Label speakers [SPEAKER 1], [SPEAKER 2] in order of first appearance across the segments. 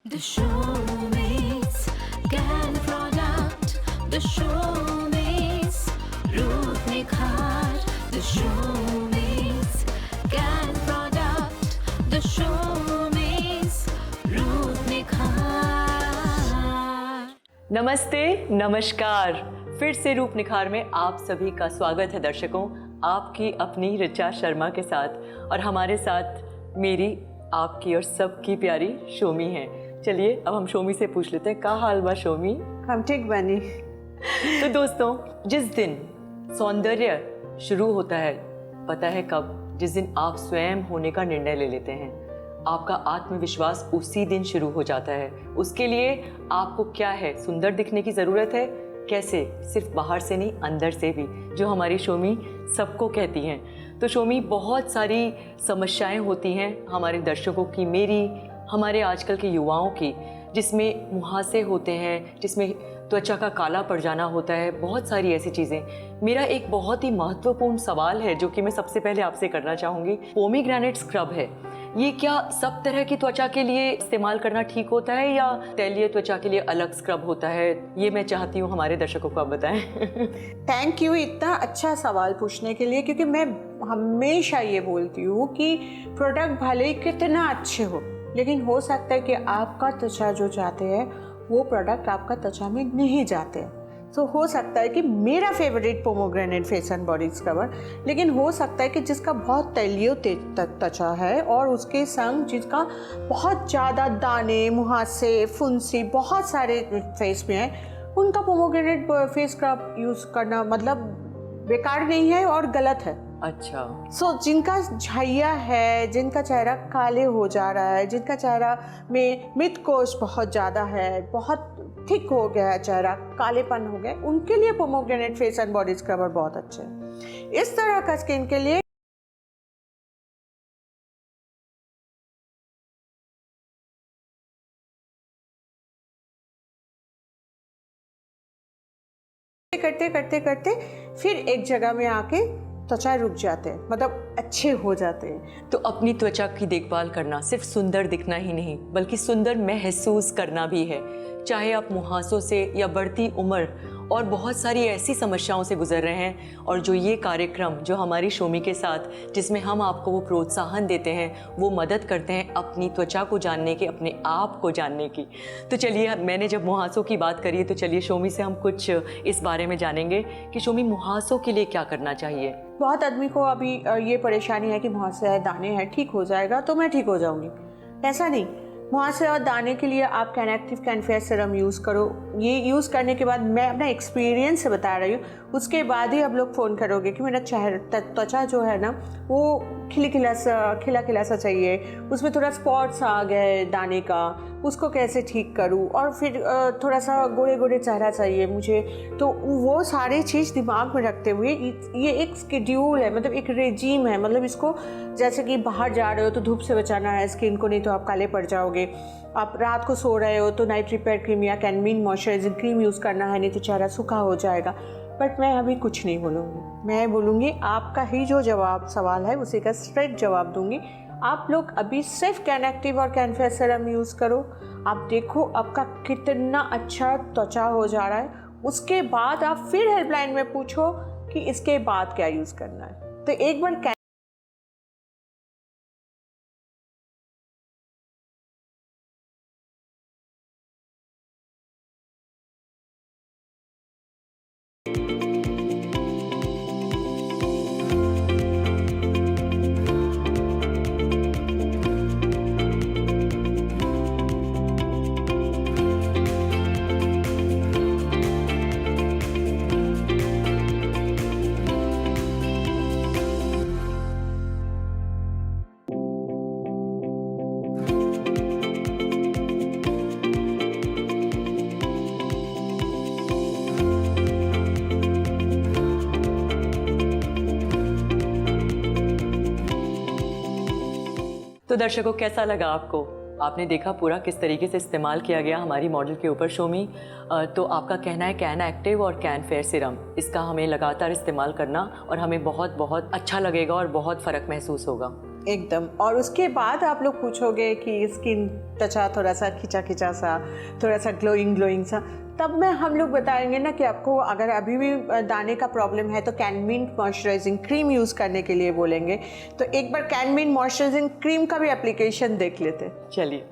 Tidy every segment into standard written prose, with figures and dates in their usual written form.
[SPEAKER 1] The showmates can product. The showmates Ruth Nikhar. The showmates can product. The showmates Ruth Nikhar.
[SPEAKER 2] नमस्ते, नमस्कार। फिर से रूप निखार में आप सभी का स्वागत है दर्शकों, आपकी अपनी ऋचा शर्मा के साथ, और हमारे साथ मेरी, आपकी और सबकी प्यारी शोमी है। चलिए अब हम शोमी से पूछ लेते हैं, का हाल बा शोमी?
[SPEAKER 3] हम ठीक बनी।
[SPEAKER 2] तो दोस्तों, जिस दिन सौंदर्य शुरू होता है, पता है कब? जिस दिन आप स्वयं होने का निर्णय ले लेते हैं। आपका आत्मविश्वास उसी दिन शुरू हो जाता है। उसके लिए आपको क्या है? सुंदर दिखने की ज़रूरत है। कैसे? सिर्फ बाहर से नहीं, अंदर से भी, जो हमारी शोमी सबको कहती हैं। तो शोमी, बहुत सारी समस्याएं होती हैं हमारे दर्शकों की, मेरी, हमारे आजकल के युवाओं की, जिसमें मुहासे होते हैं, जिसमें त्वचा का काला पड़ जाना होता है, बहुत सारी ऐसी चीज़ें। मेरा एक बहुत ही महत्वपूर्ण सवाल है जो कि मैं सबसे पहले आपसे करना चाहूँगी। पोमीग्रेनेट स्क्रब है, ये क्या सब तरह की त्वचा के लिए इस्तेमाल करना ठीक होता है या तैलीय त्वचा के लिए अलग स्क्रब होता है? ये मैं चाहती हूँ हमारे दर्शकों को आप बताएं।
[SPEAKER 3] थैंक यू इतना अच्छा सवाल पूछने के लिए, क्योंकि मैं हमेशा ये बोलती हूँ कि प्रोडक्ट भले ही कितना अच्छे हो, लेकिन हो सकता है कि आपका त्वचा जो चाहते हैं वो प्रोडक्ट आपका त्वचा में नहीं जाते हैं। तो हो सकता है कि मेरा favourite pomegranate face and body scrubber, लेकिन हो सकता है कि जिसका बहुत तैलीय त्वचा है और उसके संग जिसका बहुत ज़्यादा दाने, मुहासे, फुंसी बहुत सारे फेस में है, उनका पोमोग्रेनेट फेस स्क्रब यूज़ करना मतलब बेकार नहीं है और गलत है।
[SPEAKER 2] अच्छा।
[SPEAKER 3] जिनका झाइया है, जिनका चेहरा काले हो जा रहा है, जिनका चेहरा में मृतकोष बहुत ज़्यादा है, बहुत थिक हो गया है चेहरा, कालेपन हो गया, उनके लिए pomegranate face and body scrubber बहुत अच्छे हैं। इस तरह का स्किन के लिए करते करते करते फिर एक जगह में आके त्वचा रुक जाते हैं, मतलब अच्छे हो जाते हैं।
[SPEAKER 2] तो अपनी त्वचा की देखभाल करना सिर्फ सुंदर दिखना ही नहीं, बल्कि सुंदर महसूस करना भी है। चाहे आप मुहासों से या बढ़ती उम्र और बहुत सारी ऐसी समस्याओं से गुजर रहे हैं, और जो ये कार्यक्रम जो हमारी शोमी के साथ, जिसमें हम आपको वो प्रोत्साहन देते हैं, वो मदद करते हैं अपनी त्वचा को जानने की, अपने आप को जानने की। तो चलिए, मैंने जब मुहासों की बात करी, तो चलिए शोमी से हम कुछ इस बारे में जानेंगे कि शोमी, मुहासों के लिए क्या करना चाहिए?
[SPEAKER 3] बहुत आदमी को अभी ये परेशानी है कि मुहासे है, दाने हैं, ठीक हो जाएगा तो मैं ठीक हो जाऊंगी। ऐसा नहीं। मुहासे और दाने के लिए आप कैनएक्टिव कैनफेयर सीरम यूज़ करो। ये यूज़ करने के बाद, मैं अपना एक्सपीरियंस से बता रही हूँ, उसके बाद ही आप लोग फ़ोन करोगे कि मेरा चेहरा त्वचा जो है ना वो खिला खिला सा चाहिए, उसमें थोड़ा स्पॉट्स आ गए दाने का, उसको कैसे ठीक करूँ, और फिर थोड़ा सा गोरे गोरे चेहरा चाहिए मुझे। तो वो सारी चीज़ दिमाग में रखते हुए ये एक शेड्यूल है, मतलब एक रेजीम है। मतलब इसको जैसे कि बाहर जा रहे हो तो धूप से बचाना है स्किन को, नहीं तो आप काले पड़ जाओगे। आप रात को सो रहे हो तो नाइट रिपेयर क्रीम या कैनमीन मॉइस्चराइजिंग क्रीम यूज़ करना है, नहीं तो चेहरा सूखा हो जाएगा। बट मैं अभी कुछ नहीं बोलूँगी, मैं बोलूँगी आपका ही जो सवाल है उसी का स्ट्रेट जवाब दूँगी। आप लोग अभी सिर्फ कैनएक्टिव और कैनफेयर सीरम यूज़ करो, आप देखो आपका कितना अच्छा त्वचा हो जा रहा है। उसके बाद आप फिर हेल्पलाइन में पूछो कि इसके बाद क्या यूज़ करना है। तो एक बार
[SPEAKER 2] तो दर्शकों, कैसा लगा आपको? आपने देखा पूरा किस तरीके से इस्तेमाल किया गया हमारी मॉडल के ऊपर शोमी। तो आपका कहना है कैन एक्टिव और कैन फेयर सीरम, इसका हमें लगातार इस्तेमाल करना और हमें बहुत बहुत अच्छा लगेगा और बहुत फ़र्क महसूस होगा।
[SPEAKER 3] एकदम। और उसके बाद आप लोग पूछोगे कि स्किन त्वचा थोड़ा सा खिंचा खिंचा सा, थोड़ा सा ग्लोइंग सा, तब में हम लोग बताएंगे ना कि आपको अगर अभी भी दाने का प्रॉब्लम है तो कैनमिंट मॉइस्चराइजिंग क्रीम यूज़ करने के लिए बोलेंगे। तो एक बार कैनमिंट मॉइस्चराइजिंग क्रीम का भी एप्लीकेशन देख लेते हैं।
[SPEAKER 2] चलिए।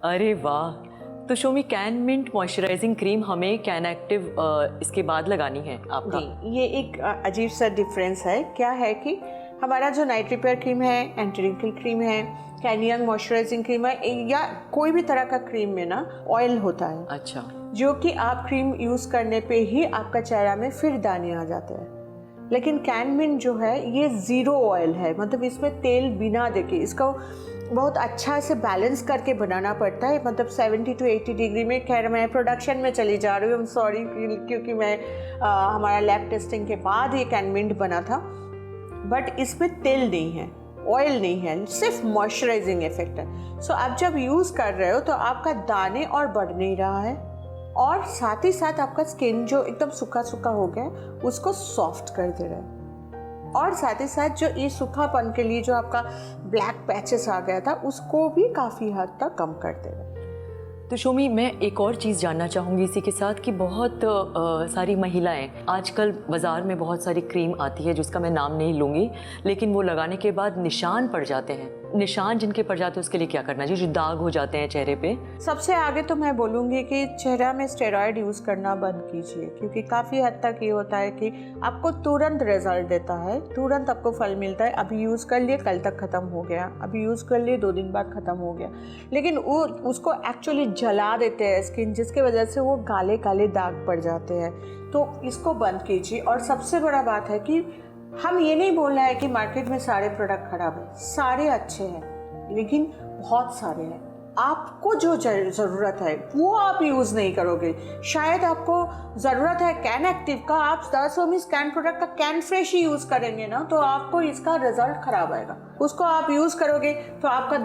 [SPEAKER 2] अरे वाह, तो शोमी कैन मिंट मॉइस्चराइजिंग क्रीम हमें कैन एक्टिव इसके बाद लगानी है आपका?
[SPEAKER 3] जी, ये एक अजीब सा डिफरेंस है। क्या है कि हमारा जो नाइट रिपेयर क्रीम है, एंटी रिंकल क्रीम है, कैन यंग मॉइस्चराइजिंग क्रीम है, या कोई भी तरह का क्रीम में ना ऑयल होता है।
[SPEAKER 2] अच्छा।
[SPEAKER 3] जो कि आप क्रीम यूज़ करने पे ही आपका चेहरा में फिर दाने आ जाते हैं। लेकिन कैन मिंट जो है ये ज़ीरो ऑयल है, मतलब इसमें तेल बिना देके इसको बहुत अच्छा से बैलेंस करके बनाना पड़ता है। मतलब 70 to 80 डिग्री में। खैर मैं प्रोडक्शन में चली जा रही हूँ, सॉरी, क्योंकि मैं हमारा लैब टेस्टिंग के बाद ये कैन मिंट बना था। बट इसमें तेल नहीं है, ऑयल नहीं है, सिर्फ मॉइस्चराइजिंग इफेक्ट है। सो आप जब यूज़ कर रहे हो तो आपका दाने और बढ़ नहीं रहा है, और साथ ही साथ आपका स्किन जो एकदम सूखा सूखा हो गया उसको सॉफ्ट कर दे रहा है। और साथ ही साथ जो ये सूखापन के लिए जो आपका ब्लैक पैचेस आ गया था उसको भी काफ़ी हद तक कम कर दे रहा है।
[SPEAKER 2] तो शोमी, मैं एक और चीज़ जानना चाहूँगी इसी के साथ कि बहुत सारी महिलाएं आजकल बाज़ार में बहुत सारी क्रीम आती है जिसका मैं नाम नहीं लूँगी, लेकिन वो लगाने के बाद निशान पड़ जाते हैं। निशान जिनके पड़ जाते हैं उसके लिए क्या करना चाहिए, जो दाग हो जाते हैं चेहरे पे?
[SPEAKER 3] सबसे आगे तो मैं बोलूँगी कि चेहरा में स्टेरॉयड यूज़ करना बंद कीजिए, क्योंकि काफ़ी हद तक ये होता है कि आपको तुरंत रिजल्ट देता है, तुरंत आपको फल मिलता है। अभी यूज़ कर लिए, कल तक ख़त्म हो गया, अभी यूज़ कर लिए, 2 दिन बाद ख़त्म हो गया। लेकिन वो उसको एक्चुअली जला देते हैं स्किन, जिसके वजह से वो काले काले दाग पड़ जाते हैं। तो इसको बंद कीजिए। और सबसे बड़ा बात है कि हम ये नहीं बोल रहे हैं कि मार्केट में सारे प्रोडक्ट खराब हैं, सारे अच्छे हैं, लेकिन बहुत सारे हैं। आपको जो ज़रूरत है वो आप यूज़ नहीं करोगे। शायद आपको ज़रूरत है कैन एक्टिव का, आप 10 ओमिस कैन प्रोडक्ट का कैन फ्रेश ही यूज़ करेंगे ना, तो आपको इसका रिजल्ट ख़राब आएगा। उसको आप यूज़ करोगे तो आपका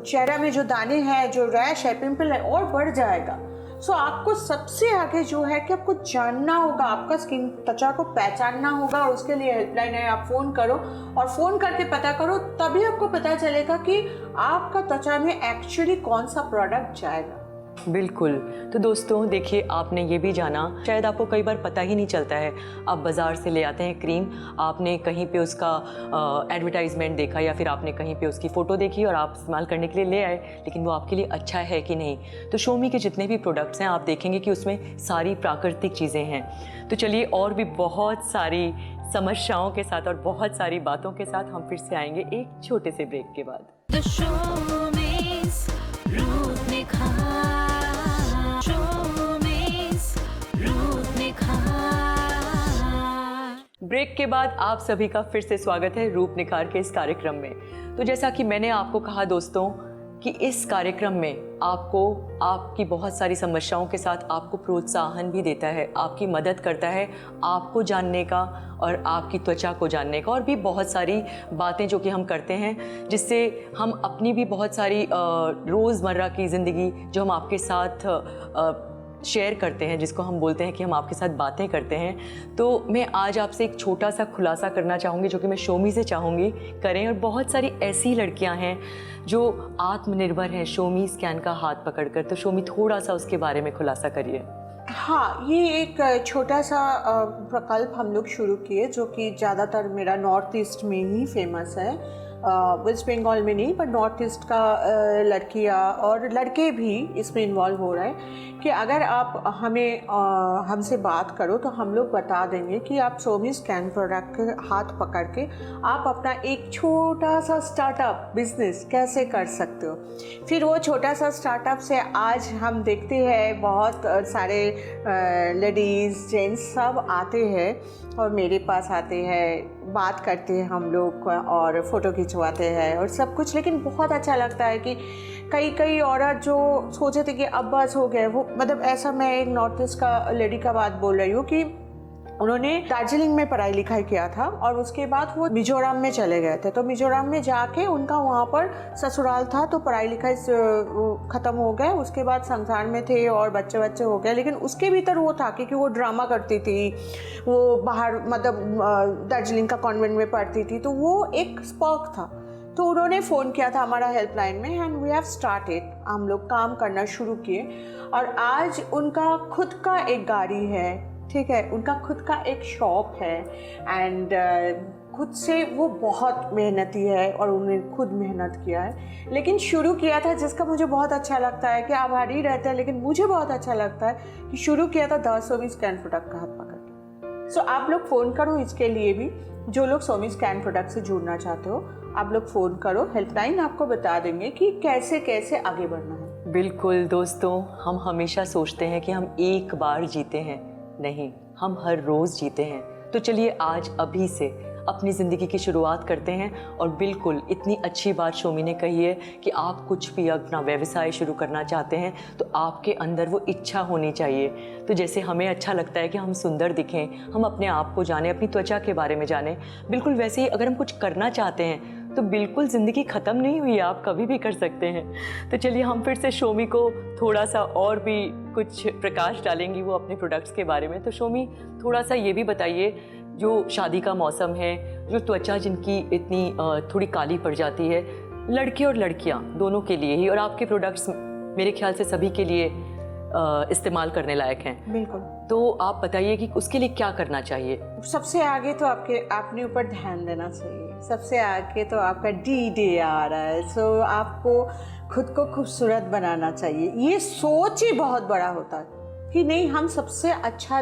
[SPEAKER 3] चेहरा में जो दाने हैं, जो रैश है, पिंपल है, और बढ़ जाएगा। सो आपको सबसे आगे जो है कि आपको जानना होगा, आपका स्किन त्वचा को पहचानना होगा, और उसके लिए हेल्पलाइन है, आप फ़ोन करो और फ़ोन करके पता करो, तभी आपको पता चलेगा कि आपका त्वचा में एक्चुअली कौन सा प्रोडक्ट जाएगा।
[SPEAKER 2] बिल्कुल। तो दोस्तों देखिए, आपने ये भी जाना, शायद आपको कई बार पता ही नहीं चलता है। आप बाज़ार से ले आते हैं क्रीम, आपने कहीं पे उसका एडवर्टाइजमेंट देखा या फिर आपने कहीं पे उसकी फ़ोटो देखी और आप इस्तेमाल करने के लिए ले आए, लेकिन वो आपके लिए अच्छा है कि नहीं। तो शोमी के जितने भी प्रोडक्ट्स हैं आप देखेंगे कि उसमें सारी प्राकृतिक चीज़ें हैं। तो चलिए, और भी बहुत सारी समस्याओं के साथ और बहुत सारी बातों के साथ हम फिर से आएंगे एक छोटे से ब्रेक के बाद।
[SPEAKER 1] The showbiz रूप निखार, showbiz रूप निखार।
[SPEAKER 2] ब्रेक के बाद आप सभी का फिर से स्वागत है रूप निखार के इस कार्यक्रम में। तो जैसा कि मैंने आपको कहा दोस्तों कि इस कार्यक्रम में आपको आपकी बहुत सारी समस्याओं के साथ आपको प्रोत्साहन भी देता है, आपकी मदद करता है आपको जानने का और आपकी त्वचा को जानने का, और भी बहुत सारी बातें जो कि हम करते हैं, जिससे हम अपनी भी बहुत सारी रोज़मर्रा की ज़िंदगी जो हम आपके साथ शेयर करते हैं, जिसको हम बोलते हैं कि हम आपके साथ बातें करते हैं। तो मैं आज आपसे एक छोटा सा खुलासा करना चाहूँगी, जो कि मैं शोमी से चाहूँगी करें। और बहुत सारी ऐसी लड़कियाँ हैं जो आत्मनिर्भर हैं शोमी स्कैन का हाथ पकड़कर। तो शोमी, थोड़ा सा उसके बारे में खुलासा करिए।
[SPEAKER 3] हाँ, ये एक छोटा सा प्रकल्प हम लोग शुरू किए, जो कि ज़्यादातर मेरा नॉर्थ ईस्ट में ही फेमस है। वेस्ट बंगाल में नहीं, पर नॉर्थ ईस्ट का लड़कियाँ और लड़के भी इसमें इन्वॉल्व हो रहे हैं कि अगर आप हमसे बात करो तो हम लोग बता देंगे कि आप शोमी स्कैन प्रोडक्ट के हाथ पकड़ के आप अपना एक छोटा सा स्टार्टअप बिजनेस कैसे कर सकते हो। फिर वो छोटा सा स्टार्टअप से आज हम देखते हैं बहुत सारे लेडीज़ जेंट्स सब आते हैं और मेरे पास आते हैं, बात करते हैं हम लोग और फ़ोटो खिंचवाते हैं और सब कुछ, लेकिन बहुत अच्छा लगता है कि कई औरत जो सोचे थे कि अब बस हो गए, वो मतलब ऐसा, मैं एक नॉर्थ ईस्ट का लेडी का बात बोल रही हूँ कि उन्होंने दार्जिलिंग में पढ़ाई लिखाई किया था और उसके बाद वो मिजोरम में चले गए थे। तो मिजोरम में जाके उनका वहाँ पर ससुराल था, तो पढ़ाई लिखाई ख़त्म हो गए, उसके बाद संसार में थे और बच्चे हो गए। लेकिन उसके भीतर वो था कि वो ड्रामा करती थी, वो बाहर मतलब दार्जिलिंग का कॉन्वेंट में पढ़ती थी, तो वो एक स्पर्क था। तो उन्होंने फ़ोन किया था हमारा हेल्पलाइन में एंड वी हैव स्टार्टेड, हम लोग काम करना शुरू किए और आज उनका खुद का एक गाड़ी है, ठीक है, उनका खुद का एक शॉप है एंड खुद से वो बहुत मेहनती है और उन्होंने खुद मेहनत किया है। लेकिन शुरू किया था, जिसका मुझे बहुत अच्छा लगता है कि आभारी रहते हैं, लेकिन मुझे बहुत अच्छा लगता है कि शुरू किया था 10 सोमी स्कैन प्रोडक्ट का हाथ पकड़ के। सो आप लोग फ़ोन करो इसके लिए भी, जो लोग सोमी स्कैन प्रोडक्ट से जुड़ना चाहते हो आप लोग फ़ोन करो, हेल्पलाइन आपको बता देंगे कि कैसे कैसे आगे बढ़ना है।
[SPEAKER 2] बिल्कुल दोस्तों, हम हमेशा सोचते हैं कि हम एक बार जीते हैं, नहीं, हम हर रोज़ जीते हैं। तो चलिए आज अभी से अपनी ज़िंदगी की शुरुआत करते हैं। और बिल्कुल इतनी अच्छी बात शोमी ने कही है कि आप कुछ भी अपना व्यवसाय शुरू करना चाहते हैं तो आपके अंदर वो इच्छा होनी चाहिए। तो जैसे हमें अच्छा लगता है कि हम सुंदर दिखें, हम अपने आप को जानें, अपनी त्वचा के बारे में जानें, बिल्कुल वैसे ही अगर हम कुछ करना चाहते हैं तो बिल्कुल ज़िंदगी ख़त्म नहीं हुई है, आप कभी भी कर सकते हैं। तो चलिए हम फिर से शोमी को थोड़ा सा और भी कुछ प्रकाश डालेंगी वो अपने प्रोडक्ट्स के बारे में। तो शोमी थोड़ा सा ये भी बताइए, जो शादी का मौसम है, जो त्वचा जिनकी इतनी थोड़ी काली पड़ जाती है, लड़के और लड़कियां दोनों के लिए ही, और आपके प्रोडक्ट्स मेरे ख्याल से सभी के लिए इस्तेमाल करने लायक हैं।
[SPEAKER 3] बिल्कुल।
[SPEAKER 2] तो आप बताइए कि उसके लिए क्या करना चाहिए।
[SPEAKER 3] सबसे आगे तो अपने ऊपर ध्यान देना चाहिए। सबसे आगे तो आपका D-Day आ रहा है, सो आपको खुद को खूबसूरत बनाना चाहिए। ये सोच ही बहुत बड़ा होता है कि नहीं, हम सबसे अच्छा